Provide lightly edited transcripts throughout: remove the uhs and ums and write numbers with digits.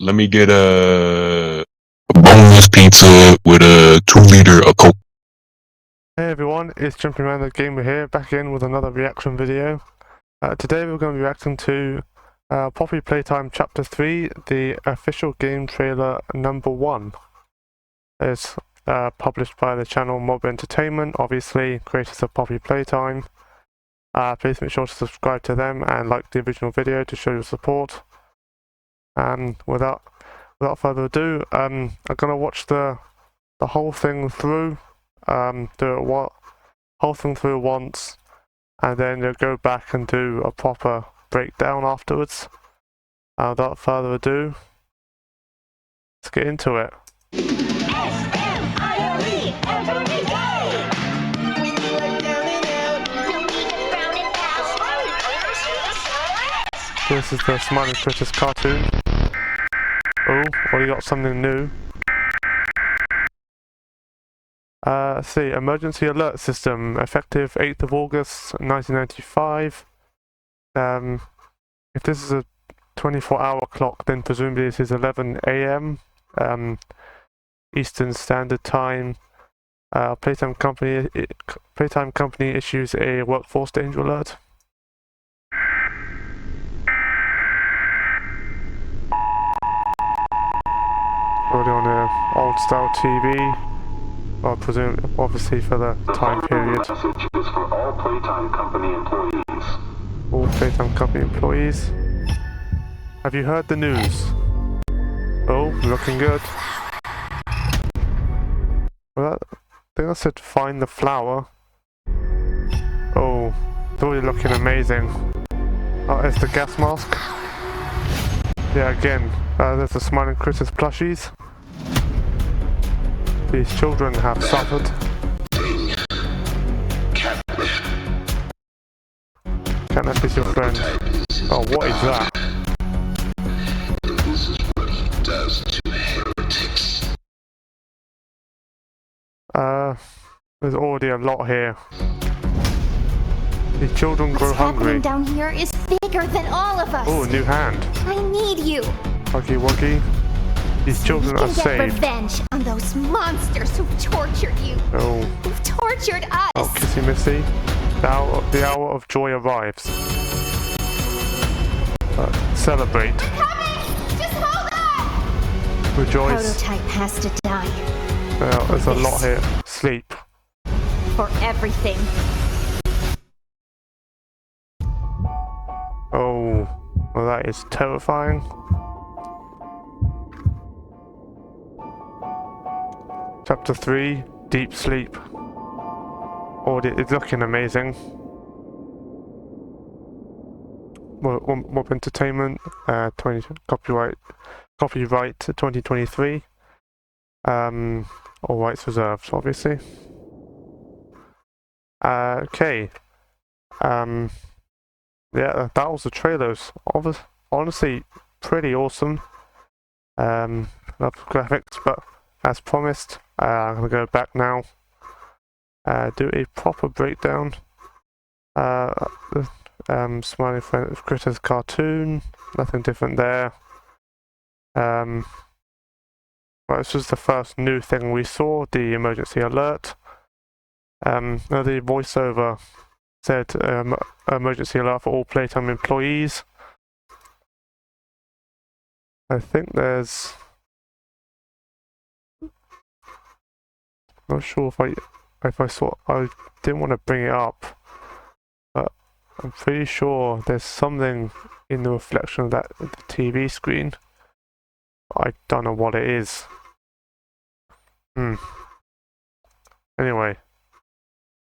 Let me get a boneless pizza with a 2-liter of Coke. Hey everyone, it's Jumping Around the Gamer here, back in with another reaction video. Today we're going to be reacting to Poppy Playtime Chapter 3, the official game trailer number 1. It's published by the channel Mob Entertainment, obviously, creators of Poppy Playtime. Please make sure to subscribe to them and like the original video to show your support. And without further ado, I'm going to watch the whole thing through. Whole thing through once, and then you'll go back and do a proper breakdown afterwards. Without further ado, let's get into it. This is the Smiling Critters cartoon. Oh, well, you got something new. Let's see, emergency alert system, effective 8th of August 1995. If this is a 24-hour clock, then presumably this is 11 AM Eastern Standard Time. Playtime Company issues a workforce danger alert. Already on an old-style TV. I presume, obviously, for the time period. The message is for all Playtime Company employees. All Playtime Company employees. Have you heard the news? Oh, looking good. Well, I think I said find the flower. Oh, it's already looking amazing. Oh, it's the gas mask. Yeah, again, there's the Smiling Critters plushies. These children have suffered. Catnap is your friend. Oh, what is that? This is what he does to heretics. There's already a lot here. These children grow hungry. What's happening down here is bigger than all of us. Oh, a new hand. I need you. Huggy Wuggy. These children are saved. We can get revenge on those monsters who've tortured you. Oh. Who've tortured us. Oh, Kissy Missy. The hour of joy arrives. Celebrate. I'm coming! Just hold on! Rejoice. Prototype has to die. There's a lot here. Sleep. For everything. Oh, well, that is terrifying. Chapter 3, Deep Sleep. Oh, it's looking amazing. Mob Entertainment, copyright 2023. All rights reserved, obviously. Okay. Yeah, that was the trailers. Honestly, pretty awesome. Love the graphics, but as promised, I'm gonna go back now. Do a proper breakdown. Smiling Critters cartoon. Nothing different there. Right, this was the first new thing we saw. The emergency alert. The voiceover said emergency alert for all Playtime employees. I think there's. Not sure if I saw. I didn't want to bring it up, but I'm pretty sure there's something in the reflection of the TV screen. I don't know what it is. Anyway,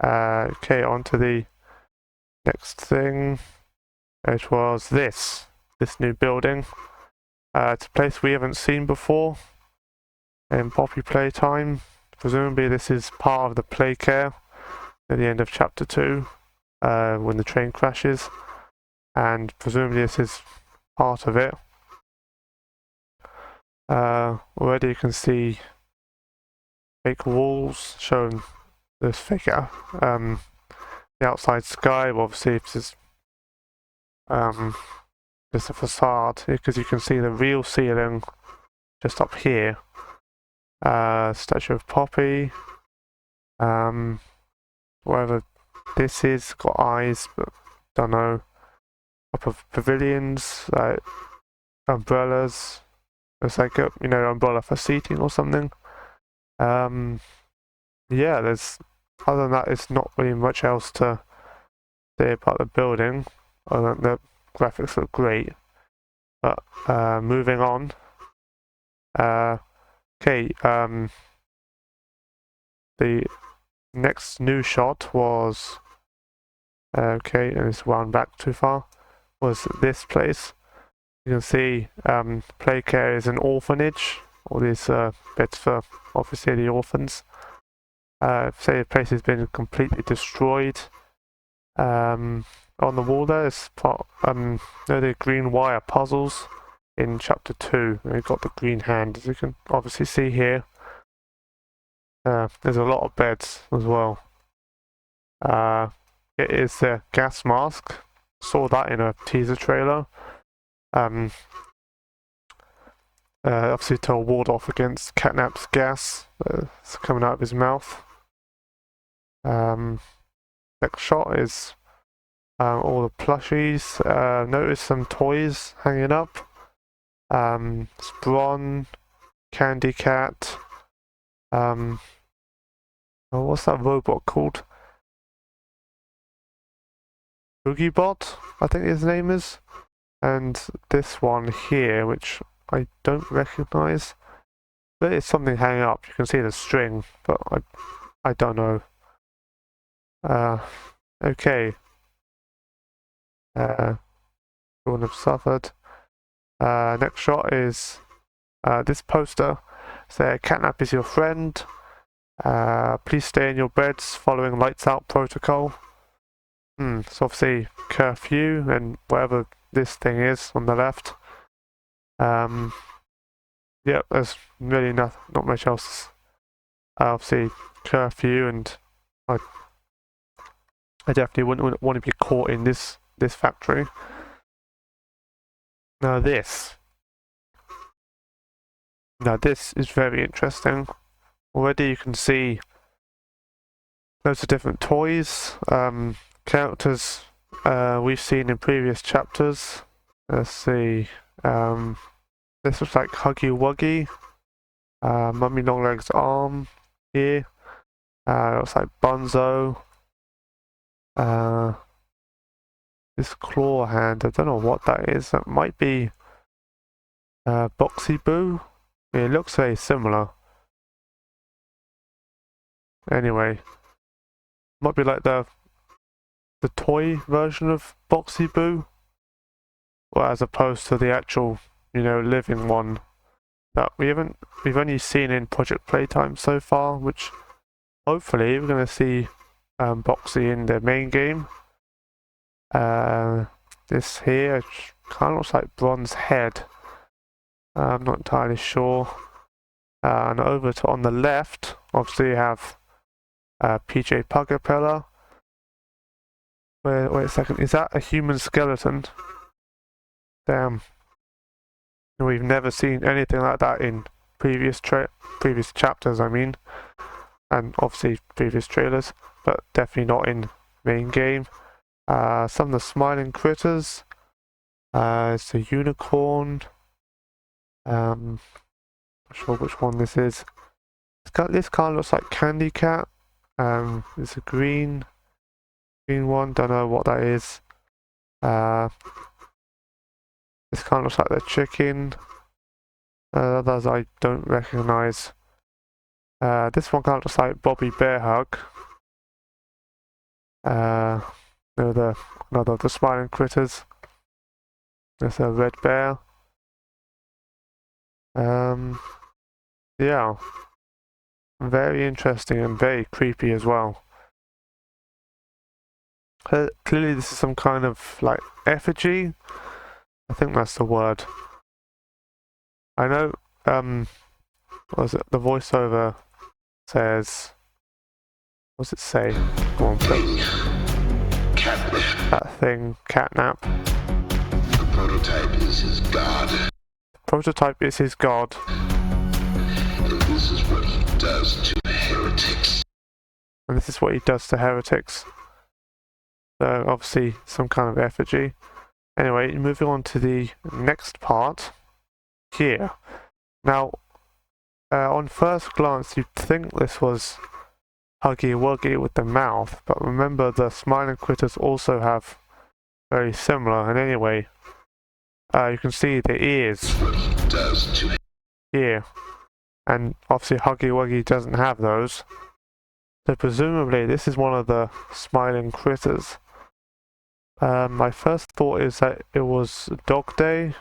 okay, on to the next thing. It was this new building. It's a place we haven't seen before in Poppy Playtime. Presumably this is part of the play care at the end of chapter 2, when the train crashes, and presumably this is part of it. Already you can see fake walls showing this fake the outside sky. Well, obviously this is just a facade, because you can see the real ceiling just up here. Statue of Poppy. Whatever this is, got eyes, but don't know. Up of pavilions, like umbrellas. It's like a, umbrella for seating or something. Yeah, there's, other than that, it's not really much else to say about the building. Other than the graphics look great. But moving on. Okay, the next new shot was, okay, and it's wound back too far, was this place. You can see Playcare is an orphanage. All these beds for, obviously, the orphans. Say the place has been completely destroyed. On the wall there is part, the green wire puzzles in chapter 2. We've got the green hand, as you can obviously see here. There's a lot of beds as well. It is the gas mask. Saw that in a teaser trailer. Obviously to ward off against Catnap's gas that's coming out of his mouth. Next shot is all the plushies. Notice some toys hanging up. Spron, Candy Cat. What's that robot called? BoogieBot, I think his name is. And this one here, which I don't recognise. There is something hanging up. You can see the string, but I don't know. Okay. Wouldn't have suffered. Next shot is this poster. Say, Catnap is your friend. Please stay in your beds following lights out protocol. So obviously curfew and whatever this thing is on the left. Yeah, there's really not much else. Obviously curfew, and I definitely wouldn't want to be caught in this factory. Now this is very interesting. Already you can see loads of different toys, characters we've seen in previous chapters. Let's see, this looks like Huggy Wuggy, Mummy Longleg's arm here, looks like Bunzo, this claw hand, I don't know what that is. That might be Boxy Boo. It looks very similar. Anyway, might be like the toy version of Boxy Boo, or as opposed to the actual, living one that we've only seen in Project Playtime so far. Which hopefully we're going to see Boxy in the main game. This here kind of looks like Bronze Head. I'm not entirely sure. And over to on the left, obviously you have PJ Pugapella. Wait a second, is that a human skeleton? Damn. We've never seen anything like that in previous chapters, I mean. And obviously previous trailers, but definitely not in main game. Some of the smiling critters. It's a unicorn. Not sure which one this is. This kind of looks like Candy Cat. It's a green one. Don't know what that is. This kind of looks like the chicken. Others I don't recognise. This one kind of looks like Bobby Bear Hug. Another of the smiling critters. There's a red bear. Yeah. Very interesting and very creepy as well. Clearly this is some kind of like effigy. I think that's the word. I know, what was it? The voiceover says, what does it say? Go on, please. Catnap. That thing, Catnap. The prototype is his god. Prototype is his god. This is what he does to heretics. And this is what he does to heretics. So obviously some kind of effigy. Anyway, moving on to the next part here. Now, on first glance, you'd think this was Huggy Wuggy with the mouth, but remember the smiling critters also have very similar. And anyway, you can see the ears here, and obviously Huggy Wuggy doesn't have those. So presumably this is one of the smiling critters. My first thought is that it was Dog Day.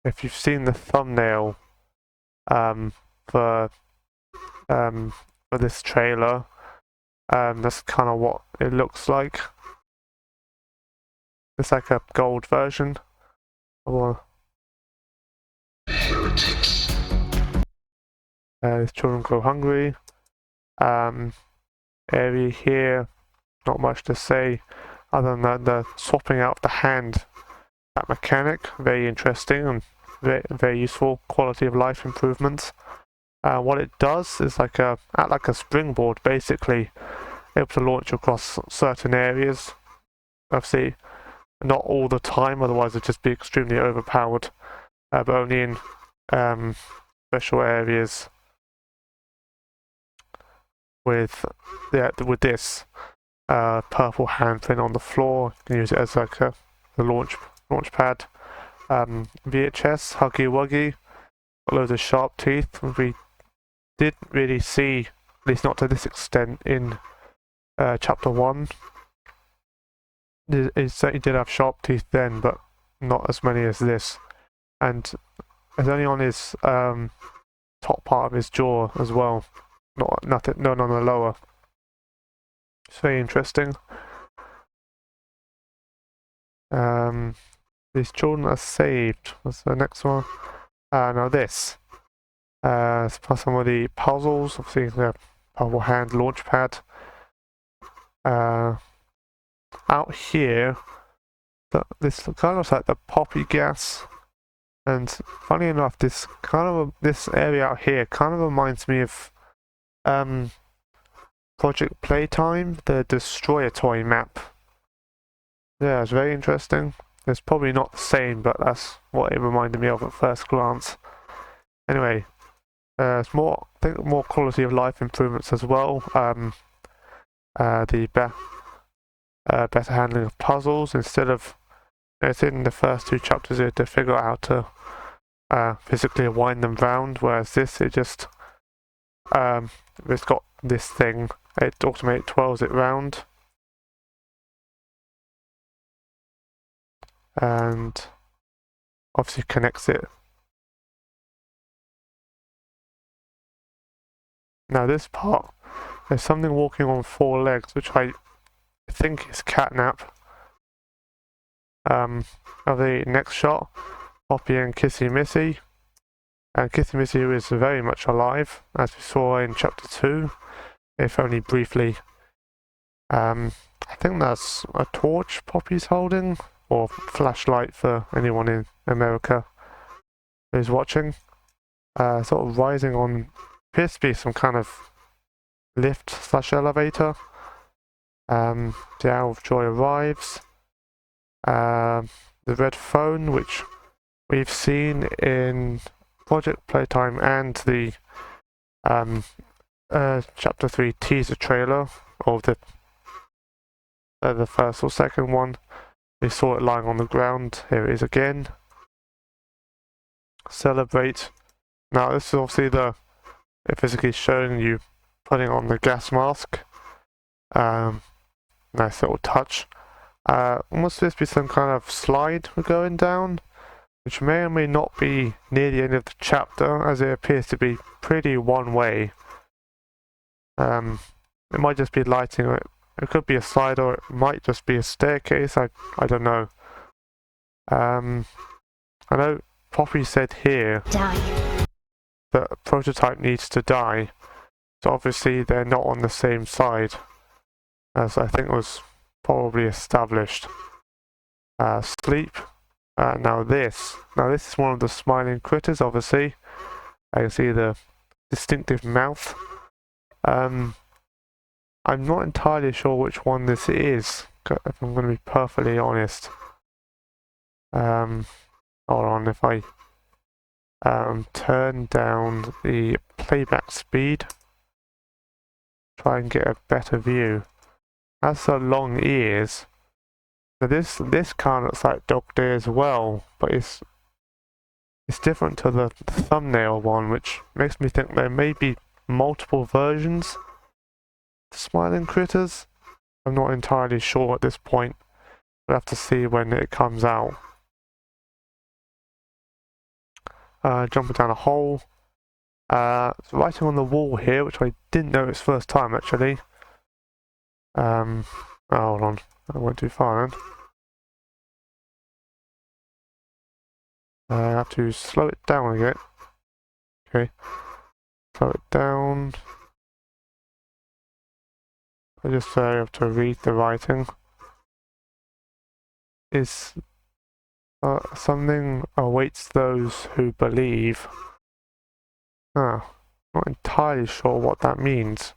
If you've seen the thumbnail for this trailer, that's kind of what it looks like. It's like a gold version. Heretics. These children go hungry. Area here, not much to say other than that the swapping out the hand, that mechanic, very interesting and very useful quality of life improvements. What it does is act like a springboard, basically able to launch across certain areas. Obviously not all the time, otherwise it'd just be extremely overpowered, but only in special areas with this purple handprint on the floor. You can use it as like the launch pad. VHS, Huggy Wuggy, got loads of sharp teeth. We didn't really see, at least not to this extent, in chapter 1. It certainly did have sharp teeth then, but not as many as this. And it's only on his top part of his jaw as well. None on the lower. It's very interesting. These children are saved. What's the next one? Now this. It's some of the puzzles. Obviously the purple hand launch pad. Out here, this kind of looks like the poppy gas. And funny enough, this area out here kind of reminds me of Project Playtime, the Destroyer Toy map. Yeah, it's very interesting. It's probably not the same, but that's what it reminded me of at first glance. Anyway, it's more quality of life improvements as well. The better handling of puzzles. Instead of, it's in the first 2 chapters you had to figure out how to physically wind them round, whereas this, it's got this thing, it automatically twirls it round. And obviously connects it. Now this part, there's something walking on 4 legs, which I think is catnap. Of the next shot, Poppy and Kissy Missy. And Kissy Missy is very much alive, as we saw in chapter 2, if only briefly. I think that's a torch Poppy's holding, or flashlight for anyone in America who's watching. Sort of rising on, appears to be some kind of lift/elevator. The Hour of Joy arrives. The red phone, which we've seen in Project Playtime and the chapter 3 teaser trailer, or the first or second one. We saw it lying on the ground. Here it is again. Celebrate. Now this is obviously it physically showing you putting on the gas mask. Nice little touch. Almost supposed to be some kind of slide we're going down, which may or may not be near the end of the chapter, as it appears to be pretty one way. It might just be lighting, or it could be a slide, or it might just be a staircase. I don't know. I know Poppy said here Die. that a prototype needs to die, so obviously they're not on the same side, as I think was probably established. Sleep. Now this is one of the smiling critters, obviously. I can see the distinctive mouth. I'm not entirely sure which one this is, if I'm going to be perfectly honest. Hold on, if I turn down the playback speed, try and get a better view. That's the long ears. Now this kind of looks like Dog Day as well, but it's different to the thumbnail one, which makes me think there may be multiple versions of Smiling Critters. I'm not entirely sure at this point. We'll have to see when it comes out. Jumping down a hole. Writing on the wall here, which I didn't notice first time actually. Oh, hold on, I went too far then. I have to slow it down again. Okay, slow it down. I just have to read the writing. Is something awaits those who believe. Not entirely sure what that means.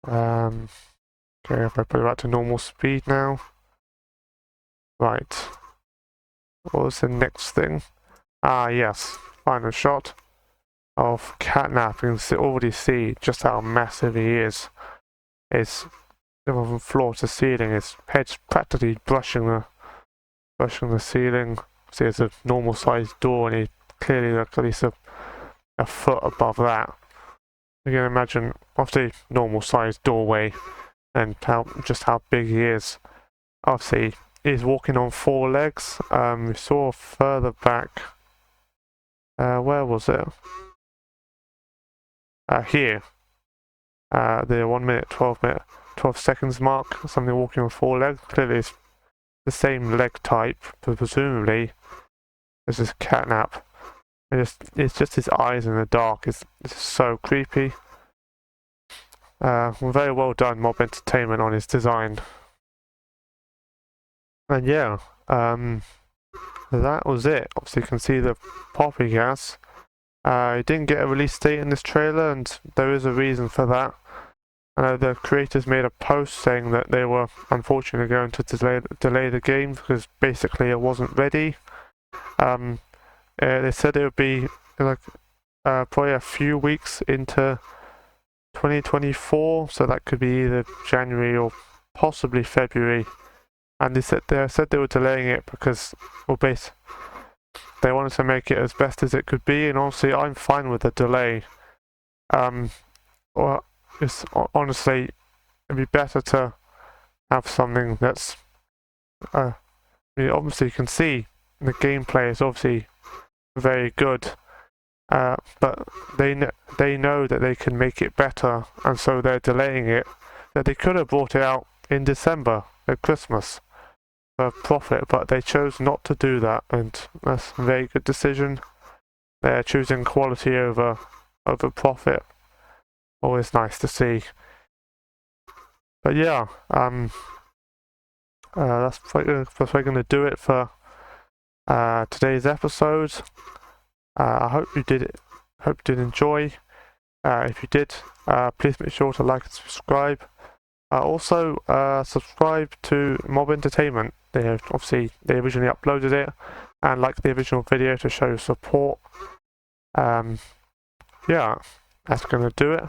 Okay, if I put it back to normal speed now. Right. What was the next thing? Yes. Final shot of Catnap. You can already see just how massive he is. It's from floor to ceiling. His head's practically brushing the ceiling. See, it's a normal sized door, and he clearly looks at least a foot above that. You can imagine, obviously, normal sized doorway, and just how big he is. Obviously, he's walking on 4 legs. We saw further back. Where was it? Here. The 1 minute, 12 seconds mark. Something walking on 4 legs. Clearly, it's the same leg type, but presumably, as this Catnap. It's just his eyes in the dark. It's so creepy. Very well done, Mob Entertainment, on his design. And yeah, that was it. Obviously, you can see the Poppy gas. It didn't get a release date in this trailer, and there is a reason for that. I know the creators made a post saying that they were unfortunately going to delay the game because basically it wasn't ready. They said it would be like probably a few weeks into 2024, so that could be either January or possibly February. And they said they were delaying it because, well, they wanted to make it as best as it could be. And honestly, I'm fine with the delay. Well, it's honestly, it'd be better to have something that's. Obviously, you can see the gameplay is obviously very good, but they know that they can make it better, and so they're delaying it. That they could have brought it out in December at Christmas for profit, but they chose not to do that, and that's a very good decision. They're choosing quality over profit. Always nice to see. But yeah, that's probably going to do it for today's episode. I hope you did enjoy. If you did, please make sure to like and subscribe. Also, subscribe to Mob Entertainment. They originally uploaded it, and like the original video to show support. Yeah, that's going to do it.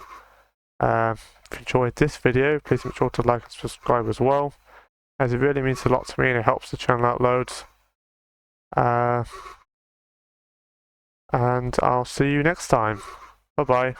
If you enjoyed this video, please make sure to like and subscribe as well, as it really means a lot to me and it helps the channel out loads. And I'll see you next time. Bye bye.